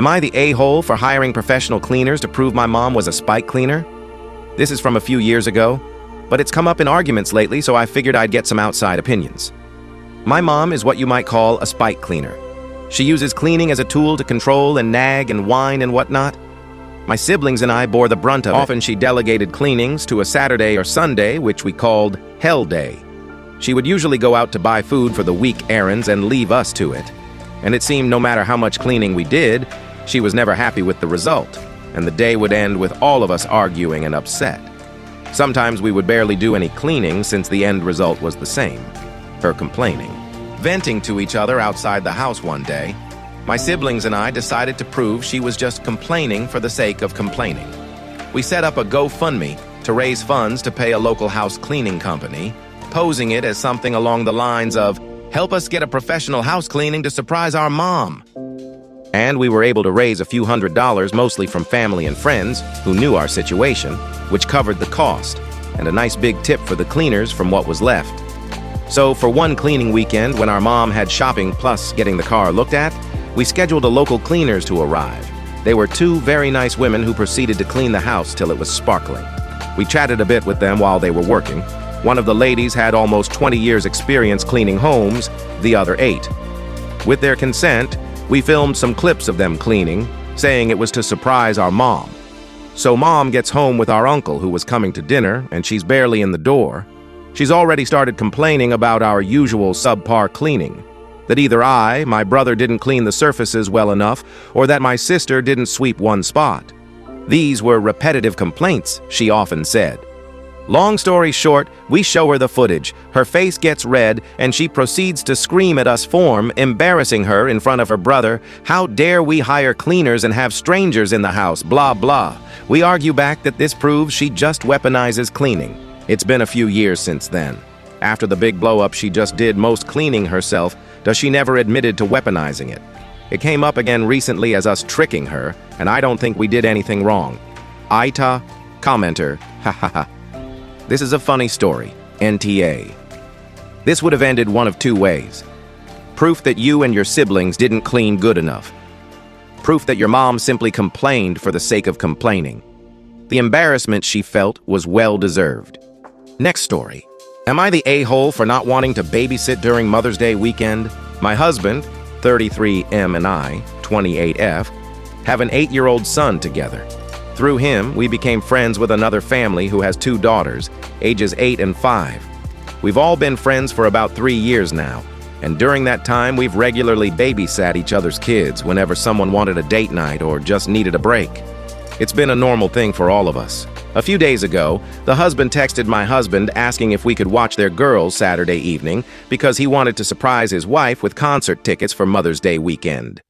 Am I the a-hole for hiring professional cleaners to prove my mom was a spike cleaner? This is from a few years ago, but it's come up in arguments lately, so I figured I'd get some outside opinions. My mom is what you might call a spike cleaner. She uses cleaning as a tool to control and nag and whine and whatnot. My siblings and I bore the brunt of it. Often she delegated cleanings to a Saturday or Sunday, which we called Hell Day. She would usually go out to buy food for the week errands and leave us to it. And it seemed no matter how much cleaning we did, she was never happy with the result, and the day would end with all of us arguing and upset. Sometimes we would barely do any cleaning since the end result was the same, her complaining. Venting to each other outside the house one day, my siblings and I decided to prove she was just complaining for the sake of complaining. We set up a GoFundMe to raise funds to pay a local house cleaning company, posing it as something along the lines of, "Help us get a professional house cleaning to surprise our mom." And we were able to raise a few $100s, mostly from family and friends who knew our situation, which covered the cost, and a nice big tip for the cleaners from what was left. So for one cleaning weekend, when our mom had shopping plus getting the car looked at, we scheduled a local cleaners to arrive. They were two very nice women who proceeded to clean the house till it was sparkling. We chatted a bit with them while they were working. One of the ladies had almost 20 years experience cleaning homes, the other 8. With their consent, we filmed some clips of them cleaning, saying it was to surprise our mom. So mom gets home with our uncle who was coming to dinner, and she's barely in the door. She's already started complaining about our usual subpar cleaning. That either I, my brother, didn't clean the surfaces well enough, or that my sister didn't sweep one spot. These were repetitive complaints, she often said. Long story short, we show her the footage. Her face gets red, and she proceeds to scream at us embarrassing her in front of her brother. How dare we hire cleaners and have strangers in the house, blah, blah. We argue back that this proves she just weaponizes cleaning. It's been a few years since then. After the big blow-up, she just did most cleaning herself, though she never admitted to weaponizing it. It came up again recently as us tricking her, and I don't think we did anything wrong. Aita, commenter, ha ha ha. This is a funny story, NTA. This would have ended one of two ways. Proof that you and your siblings didn't clean good enough. Proof that your mom simply complained for the sake of complaining. The embarrassment she felt was well-deserved. Next story. Am I the a-hole for not wanting to babysit during Mother's Day weekend? My husband, 33M, and I, 28F, have an 8-year-old son together. Through him, we became friends with another family who has 2 daughters, ages 8 and 5. We've all been friends for about 3 years now, and during that time, we've regularly babysat each other's kids whenever someone wanted a date night or just needed a break. It's been a normal thing for all of us. A few days ago, the husband texted my husband asking if we could watch their girls Saturday evening because he wanted to surprise his wife with concert tickets for Mother's Day weekend.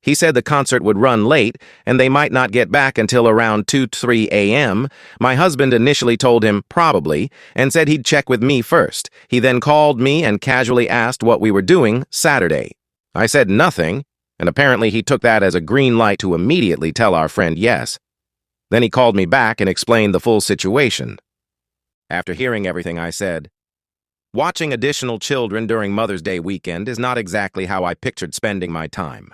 He said the concert would run late and they might not get back until around 2-3 a.m. My husband initially told him probably and said he'd check with me first. He then called me and casually asked what we were doing Saturday. I said nothing, and apparently he took that as a green light to immediately tell our friend yes. Then he called me back and explained the full situation. After hearing everything, I said, "Watching additional children during Mother's Day weekend is not exactly how I pictured spending my time."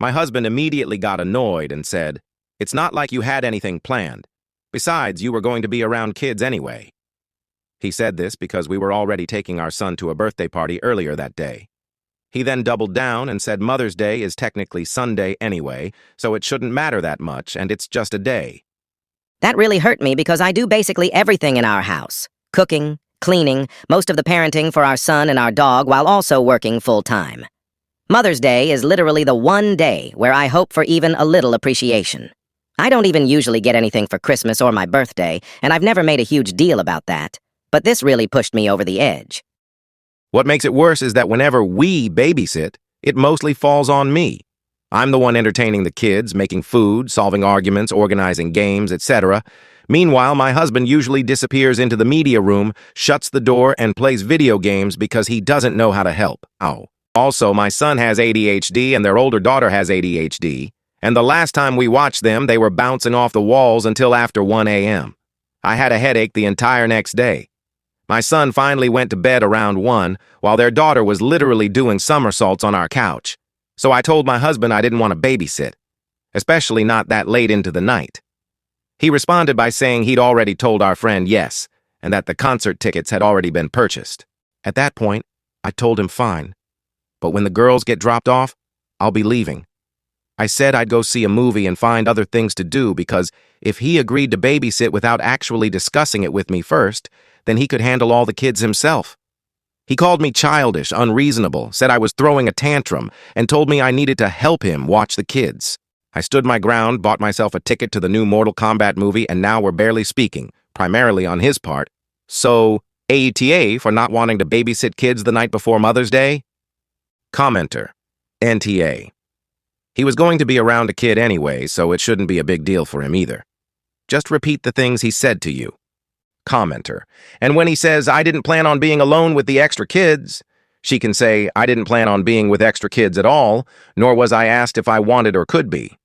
My husband immediately got annoyed and said, "It's not like you had anything planned. Besides, you were going to be around kids anyway." He said this because we were already taking our son to a birthday party earlier that day. He then doubled down and said Mother's Day is technically Sunday anyway, so it shouldn't matter that much, and it's just a day. That really hurt me because I do basically everything in our house. Cooking, cleaning, most of the parenting for our son and our dog while also working full-time. Mother's Day is literally the one day where I hope for even a little appreciation. I don't even usually get anything for Christmas or my birthday, and I've never made a huge deal about that. But this really pushed me over the edge. What makes it worse is that whenever we babysit, it mostly falls on me. I'm the one entertaining the kids, making food, solving arguments, organizing games, etc. Meanwhile, my husband usually disappears into the media room, shuts the door, and plays video games because he doesn't know how to help. Also, my son has ADHD and their older daughter has ADHD, and the last time we watched them, they were bouncing off the walls until after 1 a.m. I had a headache the entire next day. My son finally went to bed around 1, while their daughter was literally doing somersaults on our couch. So I told my husband I didn't want to babysit. especially not that late into the night. He responded by saying he'd already told our friend yes, and that the concert tickets had already been purchased. At that point, I told him fine, but when the girls get dropped off, I'll be leaving. I said I'd go see a movie and find other things to do because if he agreed to babysit without actually discussing it with me first, then he could handle all the kids himself. He called me childish, unreasonable, said I was throwing a tantrum, and told me I needed to help him watch the kids. I stood my ground, bought myself a ticket to the new Mortal Kombat movie, and now we're barely speaking, primarily on his part. So, AETA for not wanting to babysit kids the night before Mother's Day? Commenter. NTA. He was going to be around a kid anyway, so it shouldn't be a big deal for him either. Just repeat the things he said to you. Commenter. And when he says, I didn't plan on being alone with the extra kids, she can say, I didn't plan on being with extra kids at all, nor was I asked if I wanted or could be.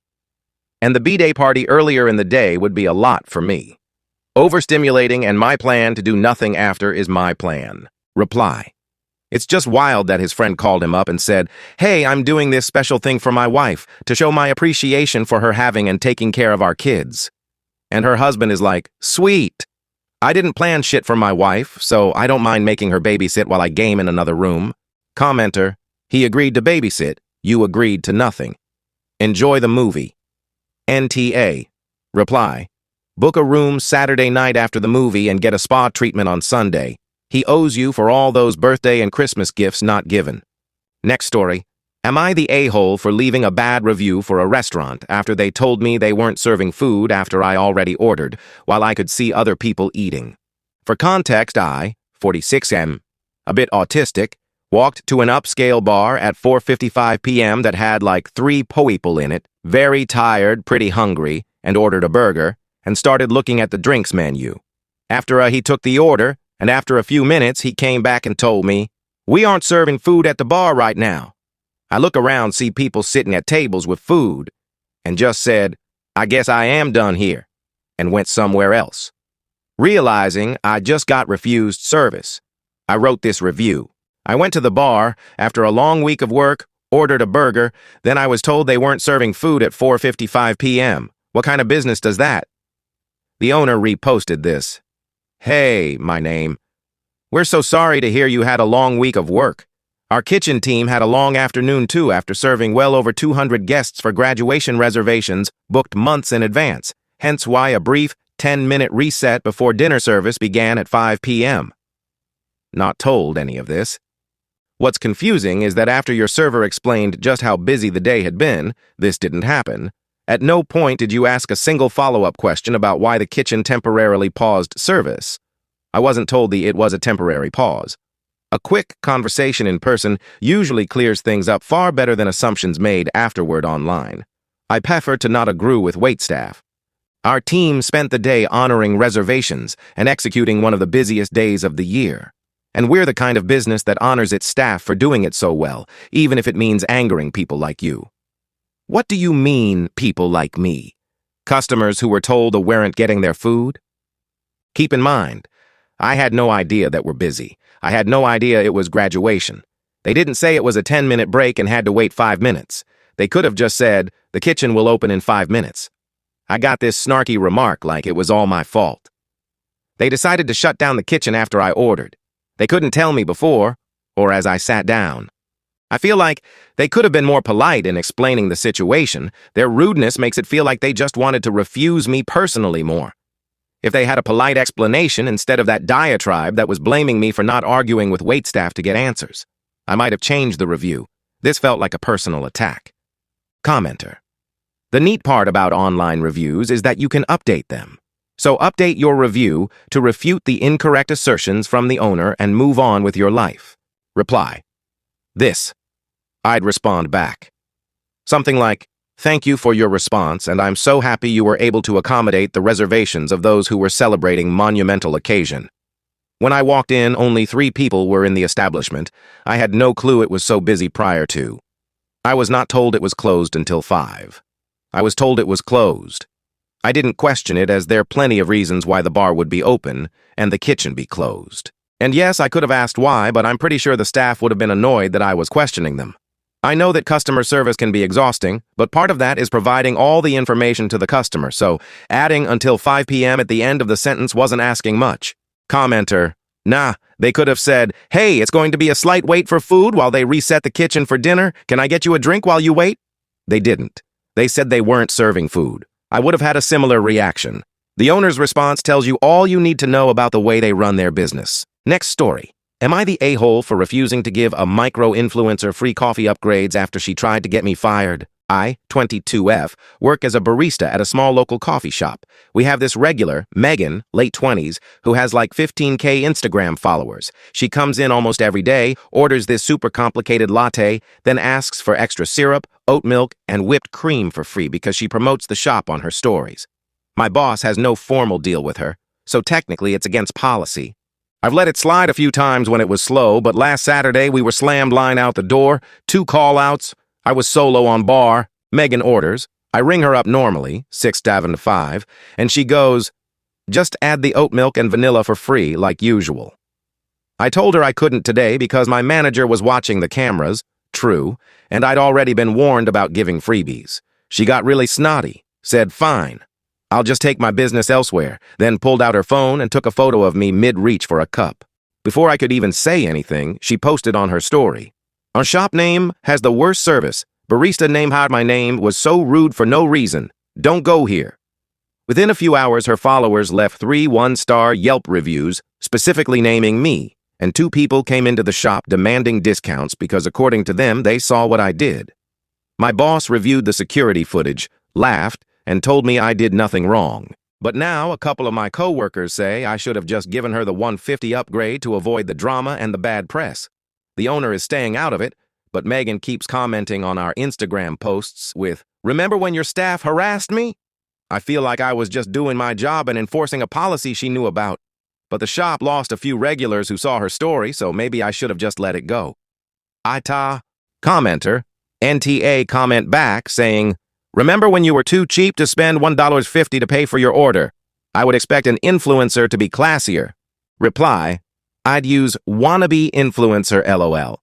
And the B-Day party earlier in the day would be a lot for me. Overstimulating and my plan to do nothing after is my plan. Reply. It's just wild that his friend called him up and said, hey, I'm doing this special thing for my wife to show my appreciation for her having and taking care of our kids. And her husband is like, sweet. I didn't plan shit for my wife, so I don't mind making her babysit while I game in another room. Commenter, he agreed to babysit, you agreed to nothing. Enjoy the movie. NTA. Reply. Book a room Saturday night after the movie and get a spa treatment on Sunday. He owes you for all those birthday and Christmas gifts not given. Next story. Am I the a-hole for leaving a bad review for a restaurant after they told me they weren't serving food after I already ordered, while I could see other people eating? For context, I, 46M, a bit autistic, walked to an upscale bar at 4:55 p.m. that had like 3 people in it, very tired, pretty hungry, and ordered a burger, and started looking at the drinks menu. After he took the order, and after a few minutes, he came back and told me, we aren't serving food at the bar right now. I look around, see people sitting at tables with food, and just said, I guess I am done here, and went somewhere else. Realizing I just got refused service, I wrote this review. I went to the bar, after a long week of work, ordered a burger, then I was told they weren't serving food at 4:55 p.m. What kind of business does that? The owner reposted this. Hey, my name. We're so sorry to hear you had a long week of work. Our kitchen team had a long afternoon too after serving well over 200 guests for graduation reservations booked months in advance, hence why a brief 10-minute reset before dinner service began at 5 p.m. Not told any of this. What's confusing is that after your server explained just how busy the day had been, this didn't happen. At no point did you ask a single follow-up question about why the kitchen temporarily paused service. I wasn't told it was a temporary pause. A quick conversation in person usually clears things up far better than assumptions made afterward online. I prefer to not agree with waitstaff. Our team spent the day honoring reservations and executing one of the busiest days of the year. And we're the kind of business that honors its staff for doing it so well, even if it means angering people like you. What do you mean, people like me? Customers who were told they weren't getting their food? Keep in mind, I had no idea that we're busy. I had no idea it was graduation. They didn't say it was a 10-minute break and had to wait 5 minutes. They could have just said, the kitchen will open in 5 minutes. I got this snarky remark like it was all my fault. They decided to shut down the kitchen after I ordered. They couldn't tell me before, or as I sat down. I feel like they could have been more polite in explaining the situation. Their rudeness makes it feel like they just wanted to refuse me personally more. If they had a polite explanation instead of that diatribe that was blaming me for not arguing with waitstaff to get answers, I might have changed the review. This felt like a personal attack. Commenter. The neat part about online reviews is that you can update them. So update your review to refute the incorrect assertions from the owner and move on with your life. Reply. This. I'd respond back. Something like, thank you for your response, and I'm so happy you were able to accommodate the reservations of those who were celebrating monumental occasion. When I walked in, only 3 people were in the establishment. I had no clue it was so busy prior to. I was not told it was closed until 5. I was told it was closed. I didn't question it as there are plenty of reasons why the bar would be open and the kitchen be closed. And yes, I could have asked why, but I'm pretty sure the staff would have been annoyed that I was questioning them. I know that customer service can be exhausting, but part of that is providing all the information to the customer, so adding until 5 p.m. at the end of the sentence wasn't asking much. Commenter, nah, they could have said, hey, it's going to be a slight wait for food while they reset the kitchen for dinner. Can I get you a drink while you wait? They didn't. They said they weren't serving food. I would have had a similar reaction. The owner's response tells you all you need to know about the way they run their business. Next story. Am I the a-hole for refusing to give a micro-influencer free coffee upgrades after she tried to get me fired? I, 22F, work as a barista at a small local coffee shop. We have this regular, Megan, late 20s, who has like 15K Instagram followers. She comes in almost every day, orders this super complicated latte, then asks for extra syrup, oat milk, and whipped cream for free because she promotes the shop on her stories. My boss has no formal deal with her, so technically it's against policy. I've let it slide a few times when it was slow, but last Saturday we were slammed line out the door, 2 call-outs. I was solo on bar. Megan orders. I ring her up normally, 6:7 to 5, and she goes, just add the oat milk and vanilla for free, like usual. I told her I couldn't today because my manager was watching the cameras, true, and I'd already been warned about giving freebies. She got really snotty, said fine. I'll just take my business elsewhere, then pulled out her phone and took a photo of me mid-reach for a cup. Before I could even say anything, she posted on her story. Our shop name has the worst service. Barista name had my name was so rude for no reason. Don't go here. Within a few hours, her followers left 3 one-star Yelp reviews, specifically naming me, and 2 people came into the shop demanding discounts because according to them, they saw what I did. My boss reviewed the security footage, laughed, and told me I did nothing wrong. But now a couple of my coworkers say I should have just given her the 150 upgrade to avoid the drama and the bad press. The owner is staying out of it, but Megan keeps commenting on our Instagram posts with, remember when your staff harassed me? I feel like I was just doing my job and enforcing a policy she knew about. But the shop lost a few regulars who saw her story, so maybe I should have just let it go. Ita, commenter, NTA comment back saying, remember when you were too cheap to spend $1.50 to pay for your order? I would expect an influencer to be classier. Reply, I'd use wannabe influencer LOL.